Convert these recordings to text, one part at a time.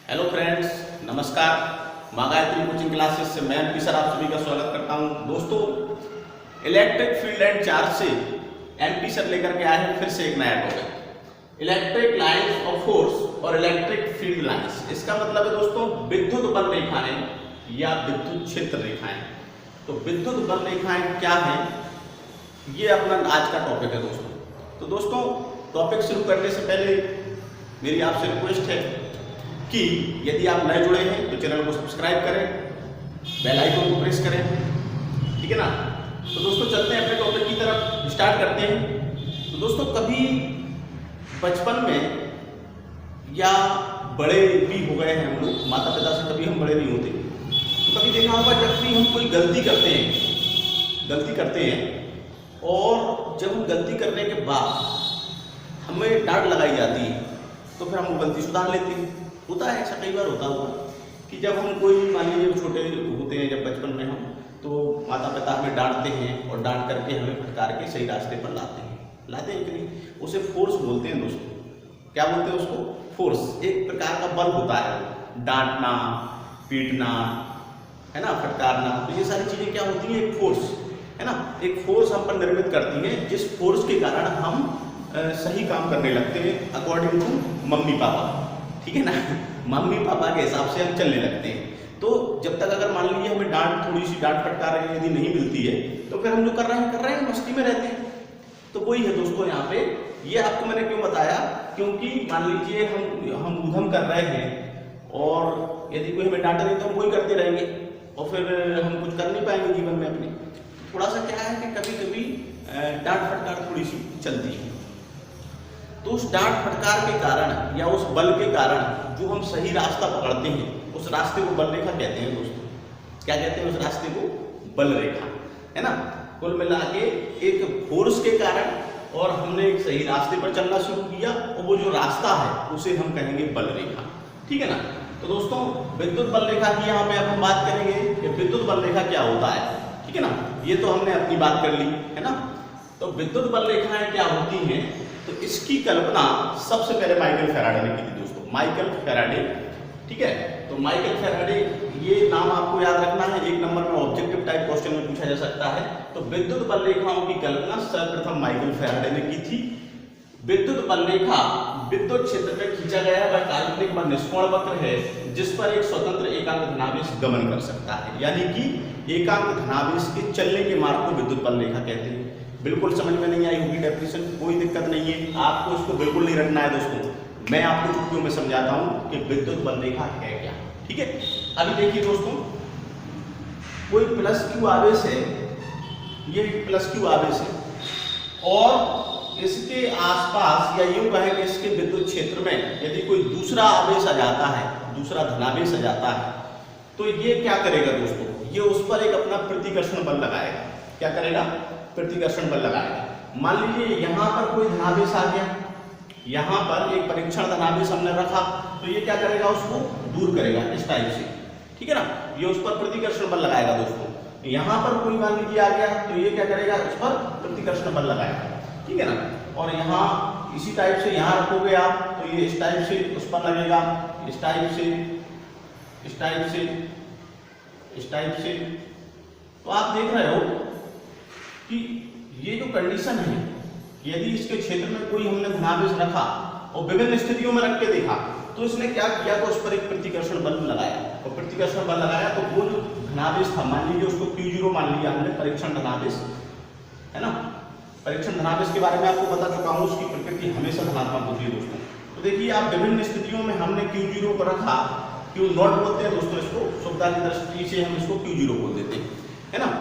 Hello friends, नमस्कार। माँ Gayatri coaching classes से मैं एमपी सर आप सभी का स्वागत करता हूँ। दोस्तों, इलेक्ट्रिक फील्ड एंड चार्ज से एमपी सर लेकर के आए हैं फिर से एक नया topic, electric lines of force और इलेक्ट्रिक फील्ड लाइंस। इसका मतलब है दोस्तों विद्युत बल रेखाएं या विद्युत क्षेत्र रेखाएं। तो विद्युत बल रेखाएं क्या है, ये अपना आज का टॉपिक है दोस्तों। तो दोस्तों, टॉपिक शुरू करने से पहले मेरी आपसे रिक्वेस्ट है कि यदि आप नए जुड़े हैं तो चैनल को सब्सक्राइब करें, बेल आइकन को प्रेस करें, ठीक है ना। तो दोस्तों चलते हैं अपने टॉपिक की तरफ, स्टार्ट करते हैं। तो दोस्तों, कभी बचपन में या बड़े भी हो गए हैं हम लोग, माता पिता से कभी हम बड़े नहीं होते, तो कभी देखा होगा जब भी हम कोई गलती करते हैं और जब हम गलती करने के बाद हमें डांट लगाई जाती है तो फिर हम वो गलती सुधार लेते हैं। होता है ऐसा, कई बार होता होगा कि जब हम कोई, मान लीजिए छोटे होते हैं, जब बचपन में हम, तो माता पिता हमें डांटते हैं और डांट करके हमें फटकार के सही रास्ते पर लाते हैं कि नहीं। उसे फोर्स बोलते हैं दोस्तों। क्या बोलते हैं उसको? फोर्स। एक प्रकार का बल होता है, डांटना, पीटना, है ना, फटकारना। तो ये सारी चीज़ें क्या होती हैं? एक फोर्स, है ना। एक फोर्स हम पर निर्मित करती है, जिस फोर्स के कारण हम सही काम करने लगते हैं अकॉर्डिंग टू मम्मी पापा, ठीक है ना। मम्मी पापा के हिसाब से हम चलने लगते हैं। तो जब तक अगर मान लीजिए हमें थोड़ी सी डांट फटकार यदि नहीं मिलती है तो फिर हम जो कर रहे हैं मस्ती में रहते हैं। तो वही है दोस्तों यहाँ पे। ये आपको मैंने क्यों बताया, क्योंकि मान लीजिए हम उधम कर रहे हैं और यदि कोई हमें डांटे नहीं तो हम वही करते रहेंगे और फिर हम कुछ कर नहीं पाएंगे जीवन में अपने। थोड़ा सा क्या है कि कभी कभी डांट फटकार थोड़ी सी चलती है। तो उस डांट फटकार के कारण या उस बल के कारण जो हम सही रास्ता पकड़ते हैं, उस रास्ते को बल रेखा कहते हैं दोस्तों। क्या कहते हैं उस रास्ते को? बल रेखा, है ना। कुल मिला के एक फोर्स के कारण और हमने एक सही रास्ते पर चलना शुरू किया और वो जो रास्ता है उसे हम कहेंगे बल रेखा, ठीक है ना। तो दोस्तों, विद्युत बल रेखा की यहाँ पे अब हम बात करेंगे कि विद्युत बल रेखा क्या होता है, ठीक है ना। ये तो हमने अपनी बात कर ली, है ना। तो विद्युत बल रेखाएं क्या होती हैं, तो इसकी कल्पना सबसे पहले माइकल फैराडे ने की थी दोस्तों। माइकल फैराडे, ठीक है। तो माइकल फैराडे, ये नाम आपको याद रखना है, एक नंबर में ऑब्जेक्टिव टाइप क्वेश्चन में पूछा जा सकता है। तो विद्युत बल रेखाओं की कल्पना सर्वप्रथम माइकल फैराडे ने की थी। विद्युत बल रेखा विद्युत क्षेत्र में खींचा गया वह काल्पनिक व निष्कोण वक्र है जिस पर एक स्वतंत्र एकांक धनावेश गमन कर सकता है। यानी कि एकांक धनावेश के चलने के मार्ग को विद्युत बल रेखा कहते हैं। बिल्कुल समझ में नहीं आई होगी डेफिनेशन, कोई दिक्कत नहीं है, आपको इसको बिल्कुल नहीं रटना है दोस्तों। मैं आपको चुटकियों में समझाता हूं कि विद्युत बल रेखा है क्या, ठीक है। अभी देखिए दोस्तों, कोई प्लस क्यू आवेश है, ये प्लस क्यू आवेश है और इसके आसपास या यूं कहें कि इसके विद्युत क्षेत्र में यदि कोई दूसरा आवेश आ जाता है, दूसरा धनावेश आ जाता है, तो ये क्या करेगा दोस्तों? ये उस पर एक अपना प्रतिकर्षण बल लगाएगा। क्या करेगा? प्रतिकर्षण बल लगाएगा। मान लीजिए यहाँ पर कोई धनावेश आ गया, यहाँ पर एक परीक्षण धनावेश हमने रखा, तो ये क्या करेगा? उसको दूर करेगा इस टाइप से, ठीक है ना। ये उस पर प्रतिकर्षण बल लगाएगा दोस्तों। यहाँ पर कोई मान लीजिए आ गया तो ये क्या करेगा? उस पर प्रतिकर्षण बल लगाएगा, ठीक है ना। और यहाँ इसी टाइप से यहाँ रखोगे आप तो ये इस टाइप से उस पर लगेगा, इस टाइप से, इस टाइप से, इस टाइप से। तो आप देख रहे हो कि ये जो कंडीशन है, यदि इसके क्षेत्र में कोई हमने धनावेश रखा और विभिन्न स्थितियों में रख के देखा तो इसने क्या किया? तो उस पर एक प्रतिकर्षण बल लगाया और प्रतिकर्षण बल लगाया तो वो जो धनावेश था, मान लीजिए उसको Q0 मान लिया हमने, परीक्षण धनावेश, है ना। परीक्षण धनावेश के बारे में आपको बता चुका हूं, उसकी प्रकृति हमेशा धनात्मक होती है दोस्तों। तो देखिए आप, विभिन्न स्थितियों में हमने Q0 पर रखा, Q0 बोलते हैं दोस्तों इसको, सुविधा की दृष्टि से हम इसको Q0 बोल देते हैं, है ना।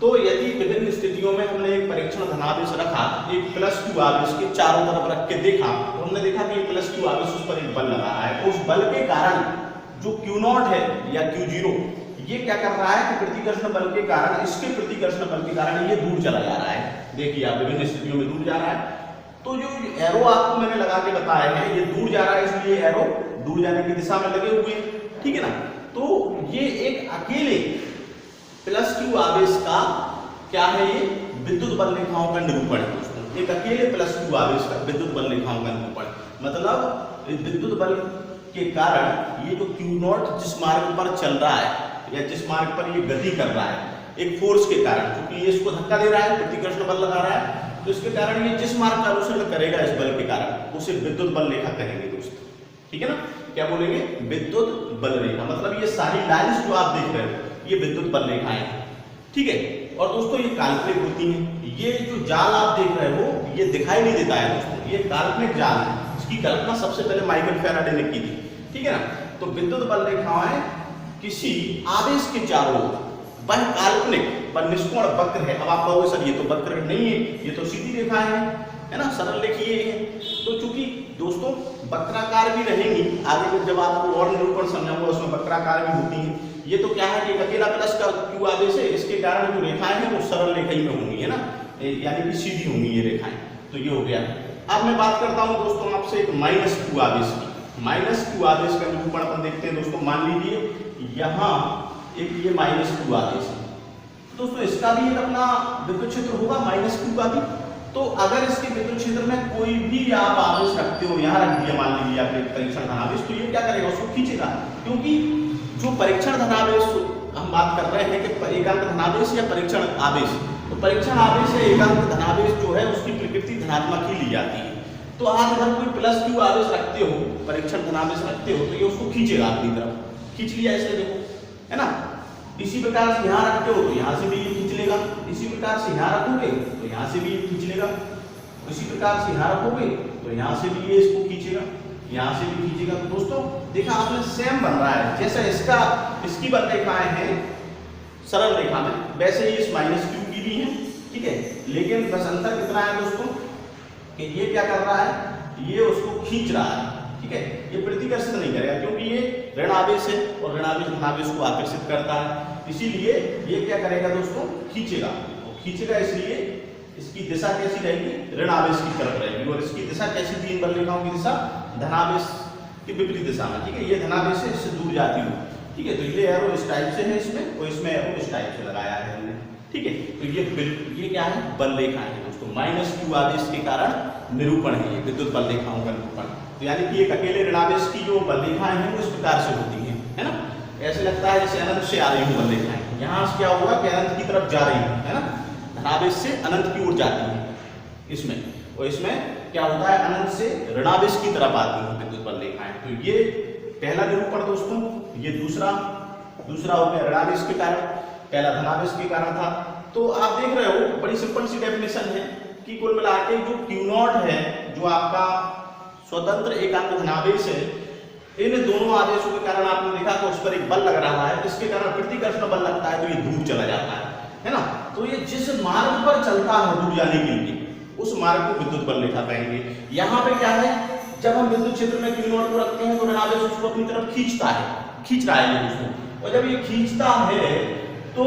तो यदि विभिन्न स्थितियों में हमने एक परीक्षण धनावेश रखा, एक प्लस क्यू आवेश के चारों तरफ रख के देखा, तो हमने देखा कि प्लस क्यू आवेश उस पर एक बल लगा रहा है। उस बल के कारण जो Q0 है या Q0, ये क्या कर रहा है कि प्रतिकर्षण बल के कारण, इसके प्रतिकर्षण बल के कारण ये दूर चला जा रहा है। देखिए आप, विभिन्न स्थितियों में दूर जा रहा है। तो जो एरो आपको मैंने लगा के बताया है, ये दूर जा रहा है, इसलिए एरो दूर जाने की दिशा में लगे हुए हैं, ठीक है ना। तो ये एक अकेले प्लस क्यू आवेश का क्या है? ये विद्युत बल रेखाओं का निरूपण है दोस्तों। एक अकेले प्लस क्यू आवेश का विद्युत बल रेखाओं का निरूपण, मतलब विद्युत बल के कारण ये जो Q0 जिस मार्ग पर चल रहा है या जिस मार्ग पर ये गति कर रहा है एक फोर्स के कारण, क्योंकि ये इसको धक्का दे रहा है, प्रतिकर्षण बल लगा रहा है, तो इसके कारण ये जिस मार्ग का अनुसरण करेगा इस बल के कारण उसे विद्युत बल रेखा कहेंगे दोस्तों। ठीक है ना, क्या बोलेंगे? विद्युत बल रेखा। मतलब ये सारी लाइंस जो आप देख रहे हो ये विद्युत बल रेखाएं हैं। ठीक है, और दोस्तों ये काल्पनिक होती हैं। ये जो जाल आप देख रहे हो ये दिखाई नहीं देता है दोस्तों, ये काल्पनिक जाल है। इसकी कल्पना सबसे पहले माइकल फैराडे ने की थी। ठीक है ना, तो विद्युत बल रेखाएं किसी आवेश के चारों ओर वह काल्पनिक पर निष्कोण वक्र है। अब आप कहोगे सर ये तो वक्र नहीं है, ये तो सीधी रेखाएं हैं, है ना, सरल रेखीय है। तो चूंकि दोस्तों वक्राकार भी रहेंगी, आगे में जब आपको और निरूपण समझाऊंगा उसमें वक्राकार भी होती हैं। ये तो क्या है कि एक अकेला प्लस का क्यू आवेश है, इसके कारण जो रेखाएं हैं वो सरल रेखा ही में होंगी, है ना, यानी कि सीधी होंगी ये रेखाएं। तो ये हो गया। अब मैं बात करता हूँ दोस्तों आपसे एक माइनस क्यू आवेश की। माइनस क्यू आवेश का निरूपण अपन देखते हैं दोस्तों। मान लीजिए यहाँ एक ये माइनस क्यू आवेश है दोस्तों, इसका भी एक अपना विद्युत क्षेत्र होगा माइनस क्यू का भी। तो अगर इसके विद्युत क्षेत्र में कोई भी आप आवेश रखते हो, यहाँ रख दिया मान लीजिए आपने परीक्षण धनावेश, तो ये क्या करेगा? उसको खींचेगा। क्योंकि जो परीक्षण धनावेश हम बात कर रहे हैं कि एकांक धनावेश या परीक्षण आवेश, तो परीक्षण आवेश या एकांक धनावेश जो है उसकी प्रकृति धनात्मक ही ली जाती है। तो आप अगर कोई प्लस क्यू आवेश रखते हो, परीक्षण धनावेश रखते हो, तो ये उसको खींचेगा अपनी तरफ। खींच लिया इसने, देखो, है ना। इसी प्रकार से यहाँ रखते हो तो यहाँ से भी ये खींच लेगा। इसी प्रकार से यहाँ रखोगे तो यहाँ से भी ये खींच लेगा। इसी प्रकार से यहाँ रखोगे तो यहाँ से भी ये इसको खींचेगा, यहाँ से भी खींचेगा। तो दोस्तों देखा आपने, सेम बन रहा है जैसा इसकी बल रेखाएं हैं सरल रेखा में, वैसे ही इस माइनस क्यू की भी है। ठीक है, लेकिन बस अंतर कितना है दोस्तों कि ये क्या कर रहा है, ये उसको खींच रहा है। ठीक है, ये प्रतिकर्षित नहीं करेगा क्योंकि ये ऋण आवेश है और ऋण आवेश धनावेश को आकर्षित करता है। इसीलिए ये क्या करेगा दोस्तों? खींचेगा। खींचेगा इसलिए इसकी दिशा कैसी रहेगी? ऋण आवेश की तरफ रहेगी। और इसकी दिशा कैसी थी? इन बल रेखाओं की दिशा धनावेश की विपरीत दिशा में। ठीक है, ये धनावेश से इससे दूर जाती हुई। ठीक है, तो ये एरो इस टाइप से है इसमें, और इसमें एरो इस टाइप से लगाया है हमने। ठीक है, तो ये क्या है? बल रेखा है दोस्तों। माइनस क्यू आवेश के कारण निरूपण है ये विद्युत बल रेखाओं का निरूपण। तो यानी कि एक अकेले ऋणावेश की जो बल रेखाएं हैं वो इस प्रकार से होती हैं, है ना। ऐसे लगता है जैसे अनंत से आ रही हूँ बल रेखाएं। यहाँ से क्या होगा कि अनंत की तरफ जा रही है ना, धनावेश से अनंत की ओर जाती है इसमें, और इसमें क्या होता है? अनंत से ऋणावेश की तरफ आती है विद्युत बल रेखाएं। तो ये पहला निरूपण दोस्तों। ये दूसरा हो गया ऋणावेश के कारण, पहला धनावेश के कारण था। तो आप देख रहे हो बड़ी सिंपल सी डेफिनेशन है कि कुल मिला के जो Q0 है, जो आपका स्वतंत्र एकांक धनावेश है, इन दोनों आवेशों के कारण आपने देखा कि उस पर एक बल लग रहा है, इसके कारण प्रतिकर्षण बल लगता है तो ये दूर चला जाता है ना। तो ये जिस मार्ग पर चलता है दूर जाने के लिए, उस मार्ग को विद्युत बल रेखा कहेंगे। यहाँ पे क्या है, जब हम विद्युत क्षेत्र में Q0 को रखते हैं तो ऋणावेश उसको अपनी तरफ खींच रहा है ये उसको, और जब ये खींचता है तो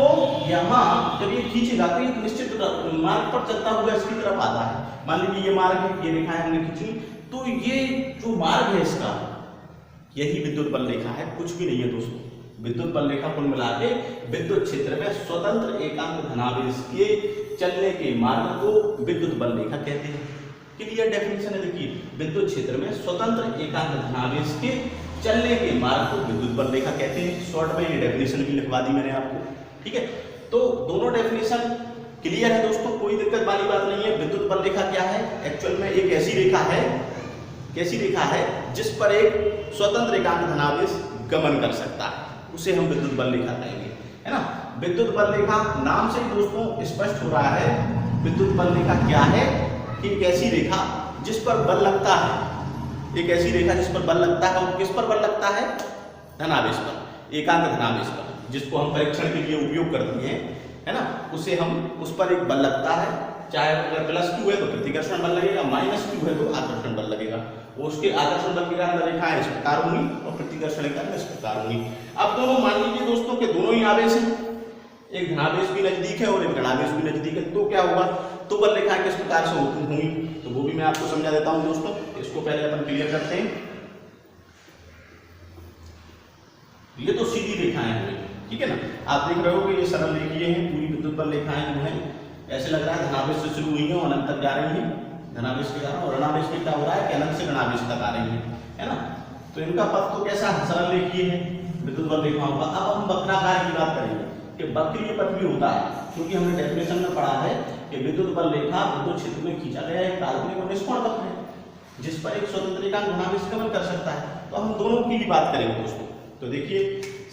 यहाँ जब ये खींचेगा तो एक निश्चित मार्ग पर चलता हुआ इसकी तरफ आता है। मान लीजिए ये मार्ग है, ये रेखाएं हमने खींची, तो ये जो मार्ग है इसका, यही विद्युत बल रेखा है, कुछ भी नहीं है दोस्तों। विद्युत बल रेखा कुल मिला के विद्युत क्षेत्र में स्वतंत्र एकांक धनावेश के चलने के मार्ग को विद्युत बल रेखा कहते हैं। क्लियर डेफिनेशन है, देखिए, विद्युत क्षेत्र में स्वतंत्र एकांक धनावेश के चलने के मार्ग को विद्युत बल रेखा कहते हैं। शॉर्ट में ये डेफिनेशन भी लिखवा दी मैंने आपको। ठीक है, तो दोनों डेफिनेशन क्लियर है दोस्तों, कोई दिक्कत वाली बात नहीं है। विद्युत बल रेखा क्या है? एक्चुअल में एक ऐसी रेखा है, कैसी रेखा है जिस पर एक स्वतंत्र एकांक धनावेश गमन कर सकता है, उसे हम विद्युत बल रेखा कहेंगे, है ना। विद्युत बल रेखा नाम से ही दोस्तों स्पष्ट हो रहा है विद्युत बल रेखा क्या है कि एक ऐसी रेखा जिस पर बल लगता है। एक ऐसी रेखा जिस पर बल लगता है, और किस पर बल लगता है? धनावेश पर, एकांक धनावेश पर, जिसको हम परीक्षण के लिए उपयोग करते हैं, है ना। उसे हम, उस पर एक बल लगता है, चाहे अगर प्लस क्यू है तो प्रतिकर्षण बल लगेगा, माइनस क्यू है तो आकर्षण बल लगेगा। उसके आकर्षण बल के कारण रेखाएं इस प्रकार होंगी और प्रतिकर्षण के कारण इस प्रकार होंगी। अब दोनों मान लीजिए दोस्तों कि दोनों ही आवेश हैं, एक धनावेश भी नजदीक है और एक ऋणावेश भी नजदीक है, तो क्या होगा? तो बल रेखाएं किस प्रकार से होंगी, तो वो भी मैं आपको समझा देता हूं दोस्तों। इसको पहले अपन क्लियर करते हैं। ये तो सीधी रेखाएं हुई, ठीक है ना। आप देख रहे हो कि ये सरल रेखीय हैं, पूरी विद्युत बल रेखाएं जो हैं ऐसे लग रहा है धनावेश से शुरू हुई हैं और अनंत तक जा रही हैं धनावेश के कारण, और ऋणावेश में क्या हो रहा है कि अनंत से ऋणावेश तक आ रही है ना। तो इनका पथ तो कैसा है, सरल रेखीय है विद्युत बल रेखाओं का। अब हम वक्राकार की बात करेंगे कि वक्रीय पथ भी होता है, क्योंकि हमने डेफिनेशन में पढ़ा है कि विद्युत बल रेखा विद्युत क्षेत्र में खींचा गया एक काल्पनिक और निष्कोण वक्र है जिस पर एक स्वतंत्र एकांक धनावेश गमन कर सकता है। तो हम दोनों की ही बात करेंगे दोस्तों। तो देखिए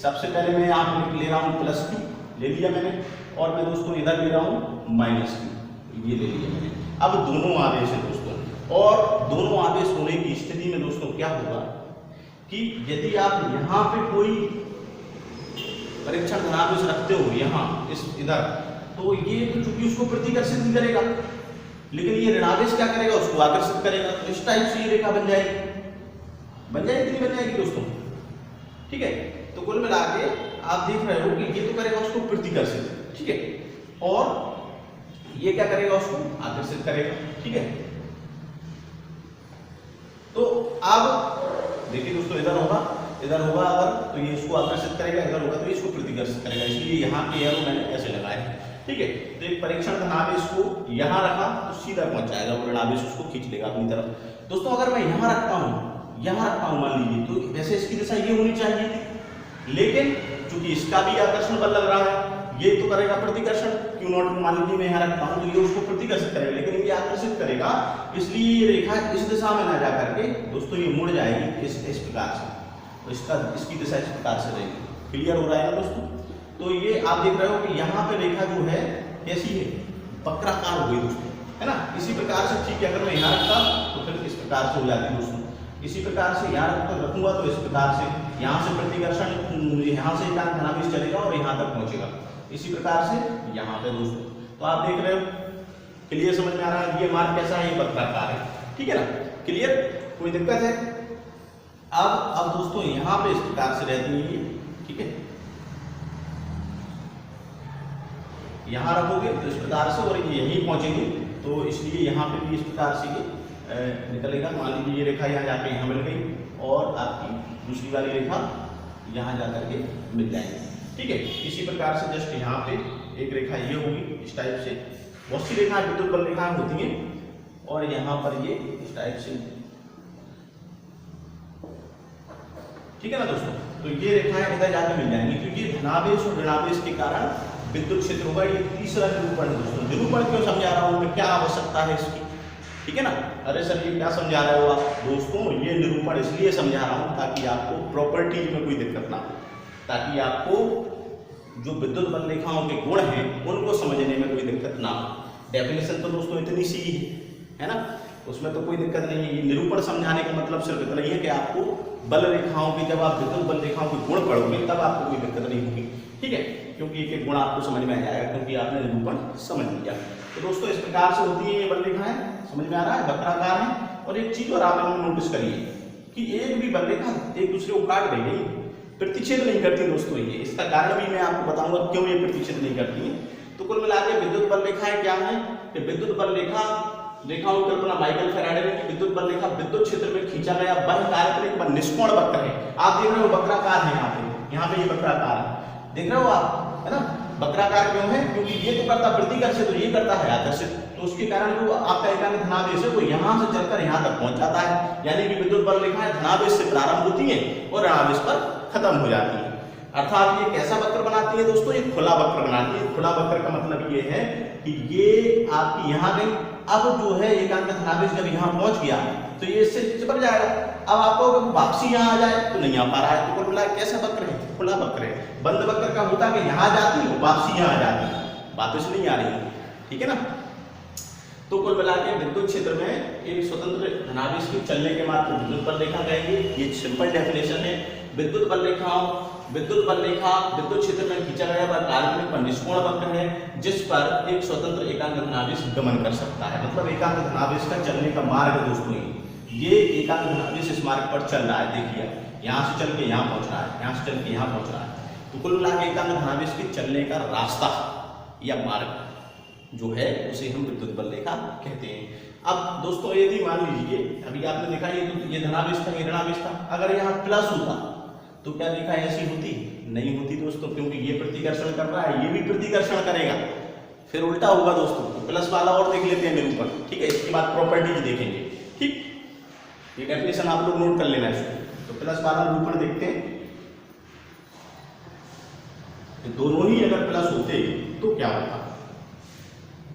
सबसे पहले मैं यहाँ पे ले रहा हूँ +q ले लिया मैंने, और मैं दोस्तों इधर ले रहा हूँ -q, ये ले लिया मैंने। अब दोनों आवेश है दोस्तों, और दोनों आवेश होने की स्थिति में दोस्तों क्या होगा कि यदि आप यहाँ पे कोई परीक्षण धनावेश रखते हो यहाँ इस इधर, तो ये तो चूंकि उसको प्रतिकर्षित नहीं करेगा, लेकिन ये ऋणावेश क्या करेगा, उसको आकर्षित करेगा। तो इस टाइप से ये रेखा बन जाएगी कि नहीं बन जाएगी दोस्तों, ठीक है। तो कुल मिला के आप देख रहे हो कि ये तो करेगा उसको प्रतिकर्षित, ठीक है, और ये क्या करेगा, उसको आकर्षित करेगा, ठीक है। तो अब देखिए दोस्तों इधर होगा अगर तो ये इसको आकर्षित करेगा, इधर होगा तो ये इसको प्रतिकर्षित करेगा, इसलिए यहाँ के एरो मैंने ऐसे लगाए, ठीक है। तो एक परीक्षण धनावेश को यहाँ रखा तो सीधा पहुंच जाएगा, वो ऋणावेश उसको खींच लेगा अपनी तरफ। दोस्तों अगर मैं यहाँ रखता हूँ मान लीजिए, तो वैसे इसकी दिशा ये होनी चाहिए थी, लेकिन चूंकि इसका भी आकर्षण बल लग रहा है, ये तो करेगा प्रतिकर्षण, Q0 मान लीजिए मैं यहाँ रखता हूँ तो ये उसको प्रतिकर्षित करेगा, लेकिन ये आकर्षित करेगा, इसलिए ये रेखा इस दिशा में ना जा करके दोस्तों ये मुड़ जाएगी इस प्रकार से, तो इसकी दिशा इस प्रकार से रहेगी। क्लियर हो रहा है ना दोस्तों। तो ये आप देख रहे हो कि यहाँ पे रेखा जो है कैसी है, वक्राकार हो गई दोस्तों, है ना। इसी प्रकार से ठीक है, अगर मैं यहाँ रखता तो फिर इस प्रकार से हो जाती दोस्तों, इसी प्रकार से यहाँ रखूंगा तो इस प्रकार से, यहाँ से प्रतिकर्षण, यहाँ से एकांक धनावेश चलेगा और यहाँ तक पहुंचेगा, इसी प्रकार से यहाँ पे दोस्तों। तो आप देख रहे हो, क्लियर समझ में आ रहा है, ये मार्ग कैसा है, ये वक्राकार है, ठीक है ना। क्लियर, कोई दिक्कत है। अब दोस्तों यहाँ पे इस प्रकार से रहती है ये, ठीक है, यहाँ रखोगे तो इस प्रकार से और ये यहीं पहुंचेंगे, तो इसलिए यहाँ पे भी इस प्रकार से ये निकलेगा। मान लीजिए ये रेखा यहाँ जाके यहाँ मिल गई और आपकी दूसरी वाली रेखा यहाँ जाकर के मिल जाएगी, ठीक है। इसी प्रकार से जस्ट यहाँ पे एक रेखा ये होगी इस टाइप से, बहुत सी रेखाएं विद्युत बल रेखाएं होती हैं, और यहाँ पर ये इस टाइप से, ठीक है ना दोस्तों। तो ये रेखाएं इधर जाकर मिल जाएंगी, क्योंकि धनावेश और ऋणावेश के कारण विद्युत क्षेत्र होगा। ये तीसरा निरूपण है दोस्तों। निरूपण क्यों समझा रहा हूँ मैं, क्या आवश्यकता है इसकी, ठीक है ना। अरे सर ये क्या समझा रहे हो आप दोस्तों, ये निरूपण इसलिए समझा रहा हूँ ताकि आपको प्रॉपर्टीज में कोई दिक्कत ना हो, ताकि आपको जो विद्युत बल रेखाओं के गुण हैं उनको समझने में कोई दिक्कत ना हो। डेफिनेशन तो दोस्तों इतनी सी है ना, उसमें तो कोई दिक्कत नहीं है। ये निरूपण समझाने का मतलब सिर्फ इतना ही है कि आपको बल रेखाओं की, जब आप विद्युत बल रेखाओं के गुण पढ़ोगे तब आपको कोई दिक्कत नहीं होगी, ठीक है, क्योंकि एक एक गुण आपको समझ में आ जाएगा, क्योंकि आपने निरूपण समझ लिया। तो दोस्तों इस प्रकार से होती है ये बल रेखाएं, समझ में आ रहा है, वक्राकार है। और एक चीज और आप नोटिस करिए कि एक भी बल रेखा एक दूसरे को काट रही है, प्रतिच्छेद नहीं करती दोस्तों। ये इसका कारण भी मैं आपको बताऊंगा क्यों ये प्रतिच्छेद नहीं करती है। तो कुल मिला के विद्युत बल रेखाएं क्या है कि विद्युत बल रेखाओं की कल्पना माइकल फैराडे ने की। विद्युत बल रेखा विद्युत क्षेत्र में खींचा गया वह काल्पनिक व निष्कोण वक्र है। आप देख रहे हो वक्राकार है, यहाँ पे ये वक्राकार है, देख रहे हो आप, है ना। वक्राकार क्यों है, क्योंकि ये तो करता प्रतिकर्षित तो ये करता है आकर्षित, तो उसके कारण जो आपका एकांक धनावेश है वो यहाँ से चलकर यहाँ तक पहुंच जाता है। यानी कि विद्युत बल रेखाएं धनावेश से प्रारंभ होती हैं और ऋणावेश पर खत्म हो जाती है। अर्थात ये कैसा वक्र बनाती है दोस्तों, ये खुला वक्र बनाती है। खुला वक्र का मतलब ये है कि ये आपकी यहाँ गई, अब जो है एकांक धनावेश जब यहाँ पहुंच गया तो ये इससे चिपक जाएगा। अब आपको वापसी यहाँ आ जाए तो नहीं आ पा रहा है, तो कुल मिला कैसा वक्र है, खुला वक्र है। बंद वक्र का होता है कि यहाँ जाती है वापसी यहाँ आ जाती है, वापस नहीं आ रही है, ठीक है ना। तो कुल मिला के विद्युत क्षेत्र में एक स्वतंत्र धनावेश के चलने के मात्र विद्युत बल रेखा कहेंगे। ये सिंपल डेफिनेशन है। विद्युत बल रेखा विद्युत क्षेत्र में खींचा गया वह काल्पनिक व निष्कोण वक्र है जिस पर एक स्वतंत्र एकांक धनावेश गमन कर सकता है। मतलब एकांक धनावेश का चलने का मार्ग दोस्तों, ये एकांक धनावेश इस मार्ग पर चल रहा है। देखिए यहाँ से चल के यहाँ पहुंच रहा है, यहाँ से चल के यहाँ पहुंच रहा है। तो कुल मिला के एकांक धनावेश के चलने का रास्ता या मार्ग जो है उसे हम विद्युत बल रेखा कहते हैं। अब दोस्तों यदि मान लीजिए अभी आपने देखा ये धनावेश था, ये ऋणावेश था, अगर यहाँ प्लस होता तो क्या रेखा ऐसी होती, नहीं होती दोस्तों, क्योंकि ये प्रतिकर्षण कर रहा है, ये भी प्रतिकर्षण करेगा, फिर उल्टा होगा दोस्तों। तो प्लस वाला और देख लेते हैं निरूपण, ठीक है, इसके बाद प्रॉपर्टीज देखेंगे, ठीक। ये डेफिनेशन आप लोग नोट कर लेना इसको। तो प्लस वाला निरूपण देखते हैं। दोनों ही अगर प्लस होते तो क्या होता?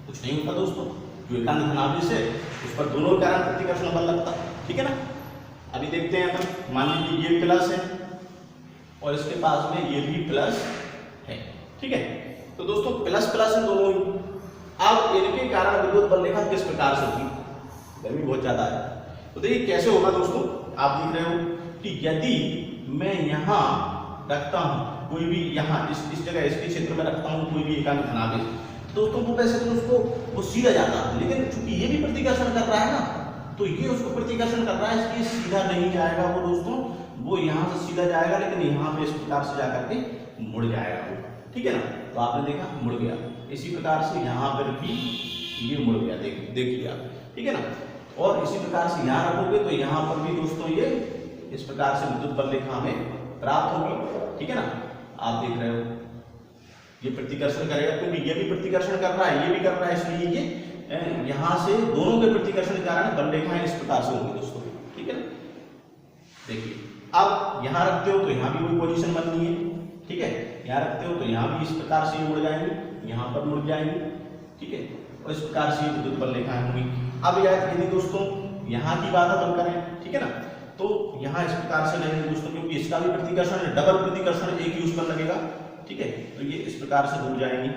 कुछ नहीं होता दोस्तों। जो एकांत धनावेश है उस पर दोनों कारण प्रतिकर्षण बल लगता, ठीक है ना। अभी देखते हैं अपन, मान लीजिए ये प्लस है और इसके पास में ये भी प्लस है, ठीक है। तो दोस्तों प्लस प्लस है दोनों ही। अब इनके कारण विद्युत बल रेखा किस प्रकार से होगी? गर्मी बहुत ज्यादा है तो देखिए कैसे होगा दोस्तों। आप देख रहे हो कि यदि मैं यहाँ रखता हूँ कोई भी, यहाँ इस जगह इसके क्षेत्र में रखता हूँ कोई भी एकांक धनावेश, दोस्तों वो वैसे तो उसको वो सीधा जाता, लेकिन चूंकि ये भी प्रतिकर्षण कर रहा है ना, तो ये उसको प्रतिकर्षण कर रहा है, इसलिए सीधा नहीं जाएगा वो दोस्तों, वो यहाँ से सीधा जाएगा, लेकिन यहाँ पे इस प्रकार से जाकर के मुड़ जाएगा वो, ठीक है ना। तो आपने देखा मुड़ गया। इसी प्रकार से यहाँ पर भी ये मुड़ गया, देखिए आप, ठीक है ना। और इसी प्रकार से यहाँ रखोगे तो यहाँ पर भी दोस्तों ये इस प्रकार से विद्युत बल रेखा हमें प्राप्त होगी, ठीक है ना। आप देख रहे हो ये प्रतिकर्षण करेगा क्योंकि ये भी प्रतिकर्षण कर रहा है, ये भी कर रहा है, इसलिए ये यहाँ से दोनों के प्रतिकर्षण के कारण बल रेखाएं इस प्रकार से होंगी दोस्तों, ठीक है ना। देखिए अब यहाँ रखते हो तो यहाँ भी कोई पोजीशन बननी है, ठीक है। यहाँ रखते हो तो यहाँ भी इस प्रकार से मुड़ जाएंगे, यहाँ पर मुड़ जाएंगे, ठीक है। और इस प्रकार से विद्युत बल रेखाएं होंगी। अब यदि दोस्तों यहाँ की बात अपन करें, ठीक है ना, तो यहाँ इस प्रकार से नहीं दोस्तों, क्योंकि इसका भी प्रतिकर्षण है, डबल प्रतिकर्षण एक ही उस पर लगेगा, ठीक है। तो ये इस प्रकार से दूर जाएंगी,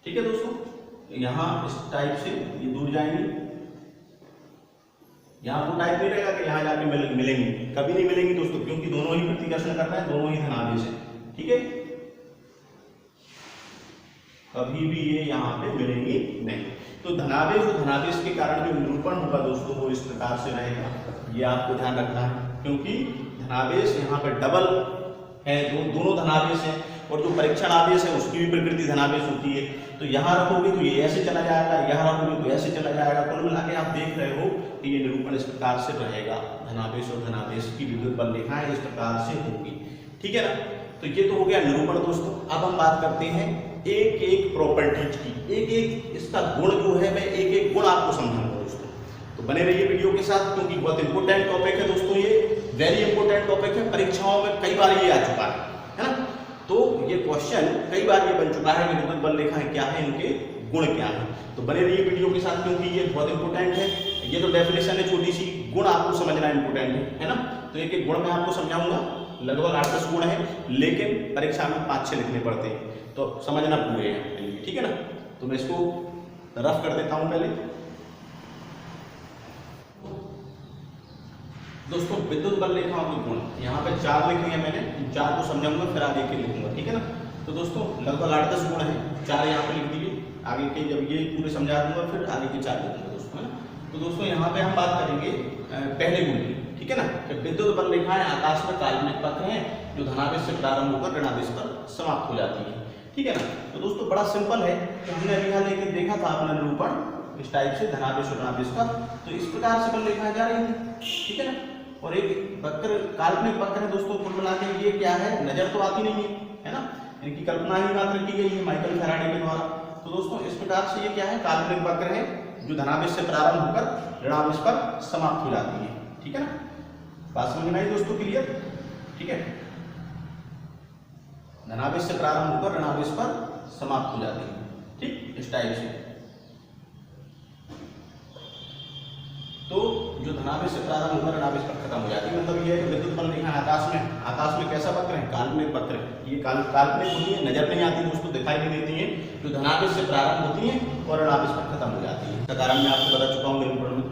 ठीक है दोस्तों। यहाँ इस टाइप से ये दूर जाएंगी। यहाँ वो टाइप नहीं रहेगा कि यहाँ जाके मिलेंगी, कभी नहीं मिलेंगी दोस्तों, क्योंकि दोनों ही प्रतिकर्षण कर रहे हैं, दोनों ही धनावेश है, ठीक है। कभी भी ये यहाँ पे मिलेंगी नहीं। तो धनावेश और धनावेश के कारण जो निरूपण होगा दोस्तों वो इस प्रकार से रहेगा, ये आपको ध्यान रखना है, क्योंकि धनावेश यहाँ पे डबल है, दोनों धनावेश है, और जो परीक्षण आवेश है उसकी भी प्रकृति धनावेश होती है। तो यहाँ रखोगे तो ये ऐसे चला जाएगा, यहाँ रखोगे तो ऐसे चला जाएगा। कुल मिला के आप देख रहे हो कि ये निरूपण इस प्रकार से रहेगा, धनावेश और धनावेश की विद्युत बल रेखाएं इस प्रकार से होगी, ठीक है ना। तो ये तो हो गया निरूपण दोस्तों। अब हम बात करते हैं एक एक प्रॉपर्टीज की, एक एक इसका गुण जो है मैं एक एक गुण आपको समझाऊंगा दोस्तों। तो बने रहिए वीडियो के साथ, क्योंकि बहुत इंपॉर्टेंट टॉपिक है दोस्तों, ये वेरी इंपॉर्टेंट टॉपिक है, परीक्षाओं में कई बार ये आ चुका है ना। तो ये क्वेश्चन कई बार ये बन चुका है कि विद्युत बल रेखाएं क्या है, इनके गुण क्या है। तो बने रहिए वीडियो के साथ, क्योंकि ये बहुत इंपॉर्टेंट है। ये तो डेफिनेशन है छोटी सी, गुण आपको समझना इंपॉर्टेंट है ना। तो एक एक गुण मैं आपको समझाऊंगा, लगभग 8-10 गुण है, लेकिन परीक्षा में 5-6 लिखने पड़ते हैं, तो समझना पूरे हैं, ठीक है ना। तो मैं इसको रफ कर देता हूं पहले दोस्तों। विद्युत बल रेखाओं के गुण यहाँ पे 4 लिखे हैं मैंने, 4 को समझाऊंगा फिर आगे के लिखूंगा, ठीक है ना। तो दोस्तों लगभग 8-10 गुण है, 4 यहाँ पे लिख दीजिए, आगे के जब ये पूरे समझा दूंगा फिर आगे के 4 लिखूंगा दोस्तों, है ना। तो दोस्तों यहाँ पे हम बात करेंगे पहले गुण की, ठीक है ना। कि विद्युत बल रेखाएं आकाश में काल्पनिक पथ हैं जो धनावेश से प्रारंभ होकर ऋणावेश पर समाप्त हो जाती है, ठीक है ना। तो दोस्तों बड़ा सिंपल है, तो हमने अभी यहाँ लेके देखा था अपना निरूपण इस टाइप से, धनावेश और ऋणावेश का। तो इस प्रकार से बल रेखाएं जा रही थी, ठीक है ना। और एक वक्र, काल्पनिक वक्र है दोस्तों, कुल मिला के ये क्या है, नजर तो आती नहीं है ना, इनकी कल्पना ही मात्र की गई है माइकल फैराडे के द्वारा। तो दोस्तों इस प्रकार से ये क्या है, काल्पनिक वक्र है जो धनावेश से प्रारंभ होकर ऋणावेश पर समाप्त हो जाती है, ठीक है ना। बात समझ में आई दोस्तों, क्लियर, ठीक है। धनावेश से प्रारंभ होकर ऋणावेश पर समाप्त हो जाती है, ठीक, इस टाइप से। तो जो धनावेश से प्रारंभ होकर ऋणावेश पर खत्म हो जाती है, मतलब ये विद्युत बल रेखा आकाश में कैसा वक्र है, काल्पनिक वक्र है। ये काल्पनिक होती है, नजर नहीं आती दोस्तों, दिखाई नहीं देती है, जो धनावेश से प्रारंभ होती है और ऋणावेश पर खत्म हो जाती है। इसका कारण मैं आपको बता चुका हूँ निरूपण में,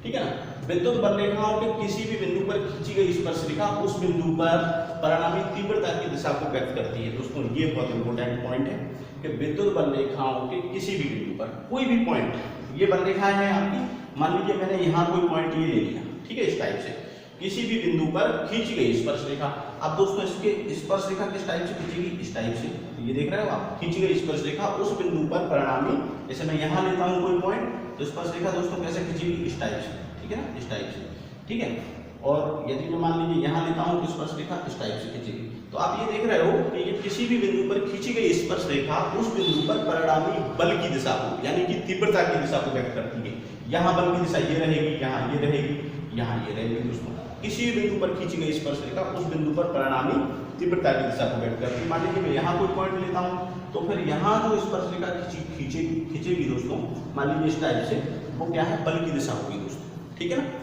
ठीक है ना। विद्युत बल रेखाओं के किसी भी बिंदु पर खींची गई स्पर्श रेखा उस बिंदु पर परिणामी तीव्रता की दिशा को व्यक्त करती है। दोस्तों ये बहुत इंपॉर्टेंट पॉइंट है कि विद्युत बल रेखाओं के किसी भी बिंदु पर, कोई भी पॉइंट, ये बल रेखाएं हैं आपकी, मान लीजिए मैंने यहाँ कोई पॉइंट ये ले लिया, ठीक है, इस टाइप से किसी भी बिंदु पर खींची गई स्पर्श रेखा। अब दोस्तों इसके स्पर्श रेखा किस टाइप से खींचेगी, इस टाइप से, ये देख रहे हो आप, खींची गई स्पर्श रेखा उस बिंदु पर परिणामी, जैसे मैं यहाँ लेता हूँ कोई पॉइंट, तो स्पर्श रेखा दोस्तों कैसे खींचेगी, इस टाइप से, ठीक है ना, इस टाइप से, ठीक है। और यदि मैं मान लीजिए यहाँ लेता हूँ तो स्पर्श रेखा इस टाइप से खींचेगी। तो आप ये देख रहे हो कि ये किसी भी बिंदु पर खींची गई स्पर्श रेखा उस बिंदु पर परिणामी बल की दिशा को, यानी कि तीव्रता की दिशा को व्यक्त करती है। यहाँ बल की दिशा ये रहेगी, यहाँ ये रहेगी, यहाँ ये रहेगी दोस्तों। किसी भी बिंदु पर खींची गई स्पर्श रेखा उस बिंदु पर परिणामी तीव्रता की दिशा को व्यक्त करती है। मान लीजिए मैं यहाँ कोई पॉइंट लेता हूँ, तो फिर यहाँ जो स्पर्श रेखा खींचेगी दोस्तों, मान लीजिए इस टाइप से, वो क्या है, बल की दिशा होगी दोस्तों। ठीक है ना।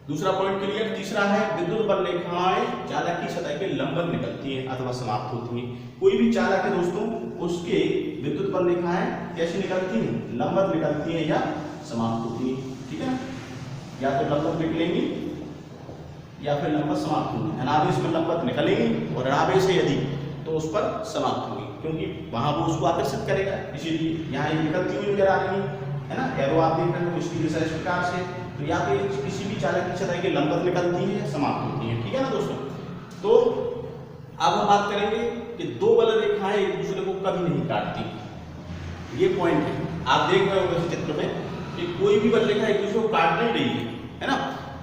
दूसरा पॉइंट क्लियर। तीसरा है विद्युत बल रेखाएं चालक की सतह के लंबवत निकलती हैं अथवा समाप्त होती हैं। कोई भी चालक है दोस्तों, उसके विद्युत बल रेखाएं कैसे निकलती हैं, लंबवत निकलती हैं या समाप्त होती हैं। ठीक है ना, या तो लंबवत निकलेंगी या फिर लंबवत समाप्त होंगी। धनावेश में लंबवत निकलेंगी और ऋणावेश है यदि तो उस पर समाप्त होगी, क्योंकि वहां वो उसको आकर्षित करेगा, इसीलिए यहाँ ये निकलती हुई नजर आ रही है ना। एरो आप देख रहे हो, इसकी दिशा इस प्रकार से, तो या तो किसी भी चालक की सतह के लंबवत निकलती है या समाप्त होती है। ठीक है ना दोस्तों। तो अब हम बात करेंगे कि दो बल रेखाएं एक दूसरे को कभी नहीं काटती। ये पॉइंट है, आप देख रहे हो इस चित्र में कि कोई भी बल रेखा एक दूसरे को काट नहीं रही है ना।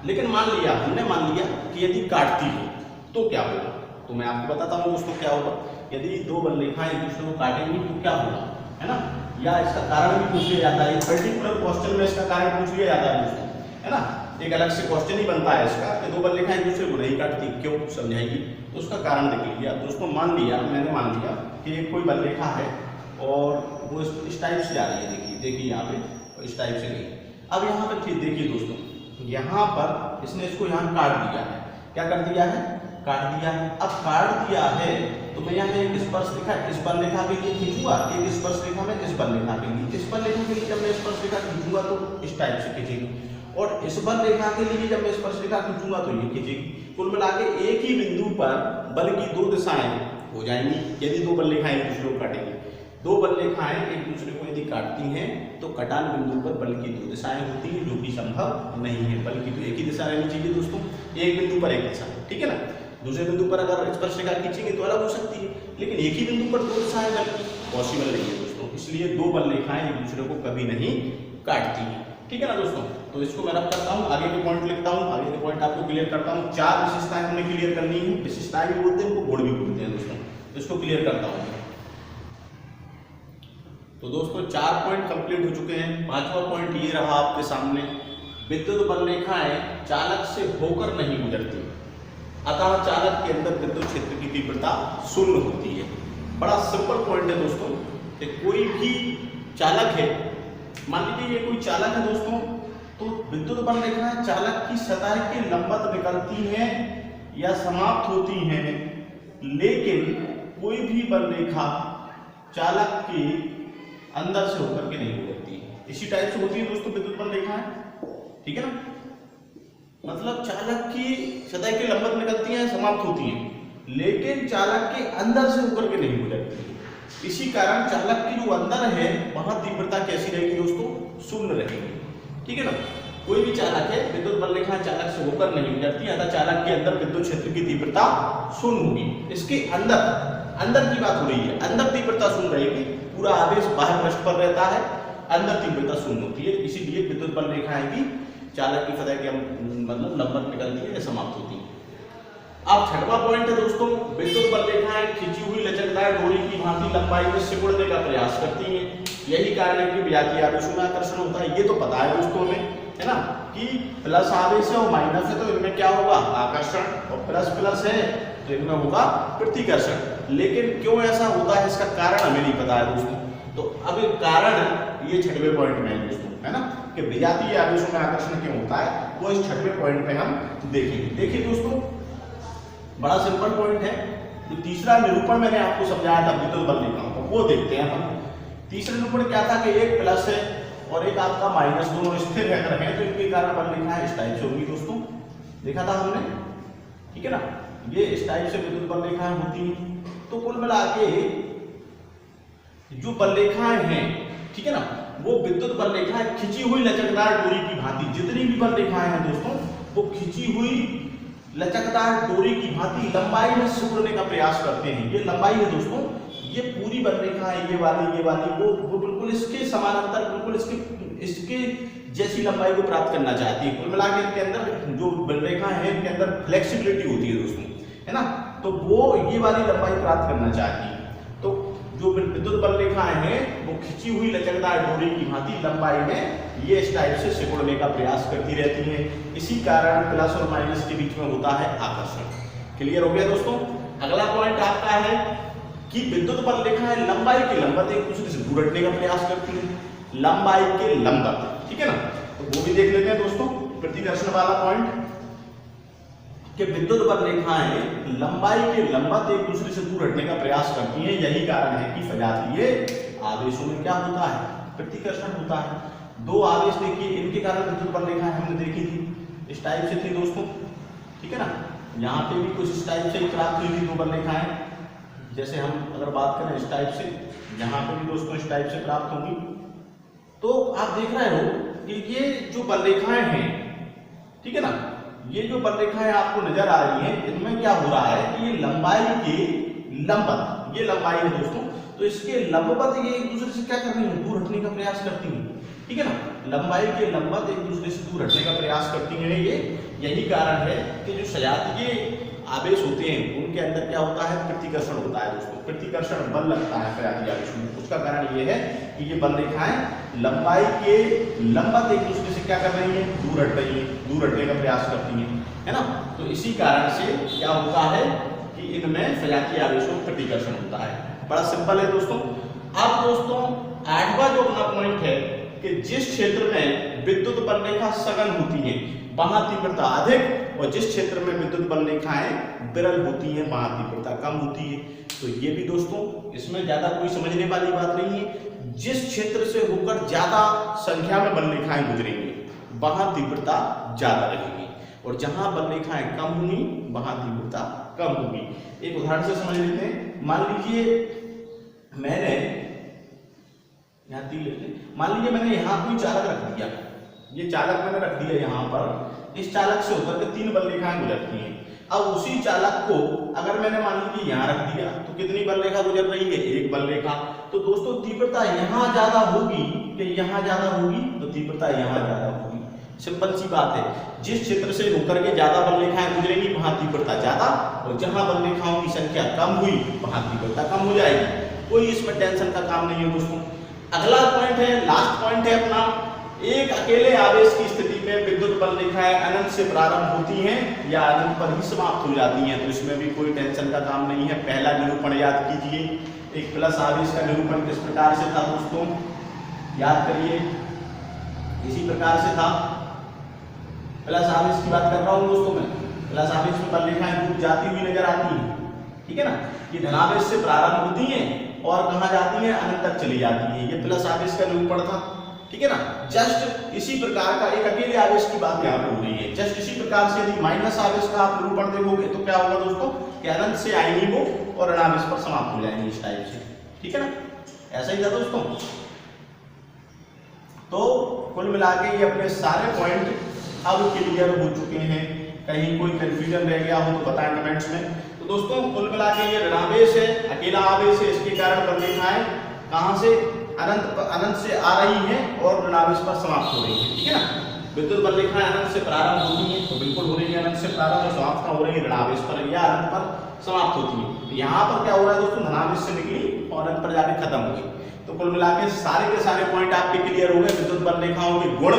लेकिन हमने मान लिया कि यदि काटती है तो क्या होगा, तो मैं आपको बताता हूँ दोस्तों क्या होगा। यदि दो बल रेखाएं एक दूसरे को काटेंगी तो क्या होगा, है ना, या इसका कारण भी पूछ लिया जाता है। पर्टिकुलर क्वेश्चन में इसका कारण पूछ लिया जाता है दोस्तों, है ना। एक अलग से क्वेश्चन ही बनता है इसका कि दो बल रेखाएं एक दूसरे को नहीं काटती, क्यों, समझाएगी। तो उसका कारण देख लीजिए आप दोस्तों। मैंने मान लिया कि एक कोई बल रेखा है और वो इस टाइप से आ रही है, देखिए यहाँ पे इस टाइप से गई। अब यहाँ पर ठीक देखिए दोस्तों, यहाँ पर इसने इसको यहाँ काट दिया है। क्या कर दिया है, काट दिया है। अब काट दिया है तो मैं यहाँ एक स्पर्श रेखा इस बल रेखा के लिए खींचूंगा, एक स्पर्श रेखा में इस बल रेखा के लिए। इस बल रेखा के लिए जब मैं स्पर्श रेखा खींचूंगा तो इस टाइप से खींचेगी, और इस बल रेखा के लिए जब मैं स्पर्श रेखा खींचूंगा तो ये खींचेगी। कुल मिला के एक ही बिंदु पर बल की दो दिशाएं हो जाएंगी यदि दो बल रेखाएं एक दूसरे को काटेंगी। दो बल रेखाएं एक दूसरे को यदि काटती हैं तो कटान बिंदु पर बल की दो दिशाएं होती हैं, जो कि संभव नहीं है। बल की तो एक ही दिशा रहनी चाहिए दोस्तों, एक बिंदु पर एक दिशा। ठीक है ना। दूसरे बिंदु पर अगर स्पर्श रेखा खींचेंगे तो अलग हो सकती है, लेकिन एक ही बिंदु पर दो दिशाएं बल की पॉसिबल नहीं है दोस्तों। इसलिए दो बल रेखाएं एक दूसरे को कभी नहीं काटती हैं। ठीक है ना दोस्तों। तो इसको मैं रब करता हूँ, आगे के पॉइंट लिखता हूँ, आगे के पॉइंट आपको क्लियर करता हूँ। चार विशेषताएं हमें क्लियर करनी है। विशेषताएं भी बोलते हैं, उनको गुण भी बोलते हैं दोस्तों। इसको क्लियर करता हूँ। तो दोस्तों चार पॉइंट कंप्लीट हो चुके हैं। पांचवा पॉइंट ये रहा आपके सामने, विद्युत बल रेखाएं चालक से होकर नहीं गुजरती, अतः चालक के अंदर विद्युत क्षेत्र की तीव्रता शून्य होती है। बड़ा सिंपल पॉइंट है दोस्तों कि कोई भी चालक है, मान लीजिए ये कोई चालक है दोस्तों, तो विद्युत बल रेखाएं चालक की सतह के लंबवत निकलती हैं या समाप्त होती हैं, लेकिन कोई भी बल रेखा चालक के अंदर से होकर के नहीं गुजरती। इसी टाइप से होती है दोस्तों विद्युत बल रेखाएं। ठीक है ना, मतलब चालक की सतह के लंबवत निकलती हैं, समाप्त होती हैं, लेकिन चालक के अंदर से होकर के नहीं गुजरती। इसी कारण चालक की जो अंदर है वहां तीव्रता कैसी रहेगी दोस्तों, शून्य रहेगी। ठीक है ना। कोई भी चालक है, विद्युत बल रेखा चालक से होकर नहीं गुजरती, अतः चालक के अंदर विद्युत क्षेत्र की तीव्रता शून्य होगी। इसके अंदर की बात हो रही है, अंदर तीव्रता शून्य रहेगी। पूरा आवेश बाहर पृष्ठ पर रहता है, अंदर तीव्रता शून्य होती है। इसीलिए विद्युत बल रेखाएं भी चालक की सतह के मतलब लंबवत निकलती है या समाप्त होती है। अब छठवां पॉइंट है दोस्तों, विद्युत बल रेखाएं खींची हुई लचकदार डोरी की भांति लंबाई में सिकुड़ने का प्रयास करती हैं। यही कारण है कि विजातीय आवेशों में आकर्षण होता है। ये तो पता है दोस्तों हमें, है ना, कि प्लस आवेश है और माइनस है तो इनमें क्या होगा, आकर्षण, और प्लस है तो इनमें होगा प्रतिकर्षण। लेकिन क्यों ऐसा होता है, इसका कारण हमें नहीं पता है दोस्तों। तो अब कारण ये छठवें पॉइंट में है दोस्तों, है ना, कि विजातीय आवेशों में आकर्षण क्यों होता है, वो इस छठवें पॉइंट में हम देखेंगे। देखिए दोस्तों, बड़ा सिंपल पॉइंट है। जो तीसरा निरूपण मैंने आपको समझाया था विद्युत बल रेखाओं का, वो देखते हैं हम। तीसरा निरूपण क्या था कि एक प्लस है और एक आपका माइनस, दोनों स्थिर रहकर हैं, तो इनके कारण बल रेखाएं इस टाइप से होंगी दोस्तों। देखा था हमने, ठीक है ना, ये इस टाइप से विद्युत बल रेखाएं होती हैं। तो कुल मिला के जो बल रेखाएं हैं, ठीक है ना, वो विद्युत बल रेखाएं खिंची हुई लचकदार डोरी की भांति, जितनी भी बल रेखाएं हैं दोस्तों, वो खिंची हुई लचकदार डोरी की भांति लंबाई में सिकुड़ने का प्रयास करते हैं। ये लंबाई है दोस्तों, ये पूरी बल रेखा है, ये वाली वो बिल्कुल इसके समानांतर, बिल्कुल इसके जैसी लंबाई को प्राप्त करना चाहती है। कुल मिलाकर इनके अंदर जो बल रेखा है, इनके अंदर फ्लेक्सिबिलिटी होती है दोस्तों, है ना। तो वो ये वाली लंबाई प्राप्त करना चाहती है। तो जो विद्युत बल रेखाएं हैं वो खिंची हुई लचकदार डोरी की भांति लंबाई में ये इस टाइप से सिकुड़ने का प्रयास करती रहती है। इसी कारण प्लस और माइनस के बीच में होता है आकर्षण। क्लियर हो गया दोस्तों। अगला पॉइंट आपका है कि विद्युत बल रेखाएं लंबाई के लंबवत एक दूसरे से दूर हटने का प्रयास करती है। लंबाई के लंबवत, ठीक है ना, तो वो भी देख लेते हैं दोस्तों। प्रतिकर्षण वाला पॉइंट कि विद्युत बल रेखाएं लंबाई के लंबवत एक दूसरे से दूर हटने का प्रयास करती हैं। यही कारण है कि सजातीय आवेशों में क्या होता है, प्रतिकर्षण होता है। दो आवेश देखिए, इनके कारण विद्युत बल रेखाएं हमने देखी थी, इस टाइप से थी दोस्तों, ठीक है ना। यहाँ पे भी कुछ इस टाइप से प्राप्त हुई थी दो बल रेखाएं। जैसे हम अगर बात करें इस टाइप से, यहाँ पे भी दोस्तों इस टाइप से प्राप्त होंगी। तो आप देख रहे हो कि ये जो बल रेखाएं हैं, ठीक है ना, ये जो बल रेखाएं आपको नजर आ रही हैं, इनमें क्या हो रहा है कि ये लंबाई के लंबवत, ये लंबाई है दोस्तों, तो इसके लंबवत ये एक दूसरे से क्या कर रही है, दूर हटने का प्रयास करती हैं, ठीक है ना। लंबाई के लंबवत एक दूसरे से दूर हटने का प्रयास करती हैं। ये यही कारण है कि जो सजातीय आवेश होते हैं उनके अंदर क्या होता है, प्रतिकर्षण होता है दोस्तों। प्रतिकर्षण बल लगता है सजातीय आवेश में। उसका कारण ये है कि ये बल रेखाएं लंबाई के लंबवत एक दूसरे से क्या कर रही है, दूर हट रही है, दूर हटने का प्रयास करती हैं, है ना। तो इसी कारण से क्या होता है कि इनमें सजातीय आवेशों में प्रतिकर्षण होता है। बड़ा सिंपल है दोस्तों। अब दोस्तों आठवां जो अपना पॉइंट है कि जिस क्षेत्र में विद्युत बल रेखा सघन होती है वहां तीव्रता अधिक, और जिस क्षेत्र में विद्युत बल रेखाएं विरल होती हैं वहां तीव्रता कम होती है। तो ये भी दोस्तों इसमें ज्यादा कोई समझने वाली बात नहीं है। जिस क्षेत्र से होकर ज्यादा संख्या में बल रेखाएं गुजरेंगी वहां तीव्रता ज्यादा रहेगी, और जहां बल रेखाएं कम होंगी वहां तीव्रता कम होगी। एक उदाहरण से समझ लेते हैं। मान लीजिए मैंने यहाँ तीर लेते हैं, मान लीजिए मैंने यहाँ कोई चालक रख दिया, ये चालक मैंने रख दिया यहाँ पर। इस चालक से होकर के तीन बल रेखाएं गुजरती हैं। अब उसी चालक को अगर मैंने मान लीजिए यहाँ रख दिया तो कितनी बल रेखा गुजर रही है, एक बल रेखा। तो दोस्तों तीव्रता यहाँ ज्यादा होगी कि यहाँ ज्यादा होगी, तो तीव्रता यहाँ ज्यादा होगी। सिंपल सी बात है। जिस क्षेत्र से होकर के ज्यादा बल रेखाएं गुजरेंगी वहां तीव्रता ज्यादा, और जहां बल रेखाओं की संख्या कम हुई वहां तीव्रता कम हो जाएगी। कोई इसमें टेंशन का काम नहीं है दोस्तों। अगला पॉइंट है, लास्ट पॉइंट है अपना, एक अकेले आवेश की स्थिति में विद्युत बल रेखाएं अनंत से प्रारंभ होती हैं या अनंत पर ही समाप्त हो जाती हैं। तो इसमें भी कोई टेंशन का काम नहीं है। पहला निरूपण याद कीजिए। एक प्लस आवेश का निरूपण किस प्रकार से था दोस्तों, याद करिए, इसी प्रकार से था। प्लस आवेश की बात कर रहा हूं दोस्तों मैं। प्लस आवेश में बल रेखाएं डूब जाती हुई नजर आती हैं, ठीक है ना। ये धनावेश से प्रारंभ होती हैं और कहां जाती हैं, अनंत तक चली जाती हैं। ये प्लस आवेश का निरूपण था, ठीक है ना। जस्ट इसी प्रकार का एक अकेले आवेश की बात यहाँ पर हो रही है। जस्ट इसी प्रकार से यदि माइनस आवेश का आप निरूपण देखोगे तो क्या होगा दोस्तों, कि अनंत से आएंगी वो और ऋणावेश पर समाप्त हो जाएंगी इस टाइप से, ठीक है ना। ऐसा ही था दोस्तों। तो कुल मिला के ये अपने सारे पॉइंट अब क्लियर हो चुके हैं। कहीं कोई कंफ्यूजन रह गया हो तो बताएं कमेंट्स में। तो दोस्तों कुल मिला के ये ऋणावेश है, अकेला आवेश है, इसके कारण बल रेखाएं कहां से, अनंत से आ रही हैं और ऋणावेश पर समाप्त हो रही है, ठीक है ना। विद्युत बल रेखाएं अनंत से प्रारंभ होती हैं तो बिल्कुल हो रही है अनंत से प्रारंभ, और समाप्त हो रही है ऋणावेश पर या अनंत पर समाप्त होती है। तो यहाँ पर क्या हो रहा है दोस्तों, धनावेश से निकली और अनंत पर जाके खत्म हो गई। तो कुल मिला के सारे पॉइंट आपके क्लियर हो गए। विद्युत बल रेखाओं के गुण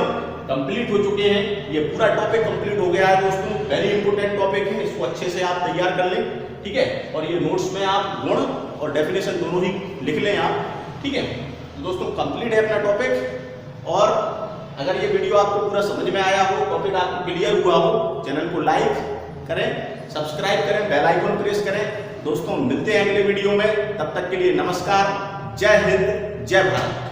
कंप्लीट हो चुके हैं। ये पूरा टॉपिक कंप्लीट हो गया है दोस्तों। वेरी इंपोर्टेंट टॉपिक है, इसको अच्छे से आप तैयार कर लें, ठीक है। और ये नोट्स में आप गुण और डेफिनेशन दोनों ही लिख लें आप, ठीक है। तो दोस्तों कंप्लीट है अपना टॉपिक। और अगर ये वीडियो आपको पूरा समझ में आया हो, टॉपिक आपको क्लियर हुआ हो, चैनल को लाइक करें, सब्सक्राइब करें, बेल आइकन प्रेस करें। दोस्तों मिलते हैं अगले वीडियो में, तब तक के लिए नमस्कार, जय हिंद, जय भारत।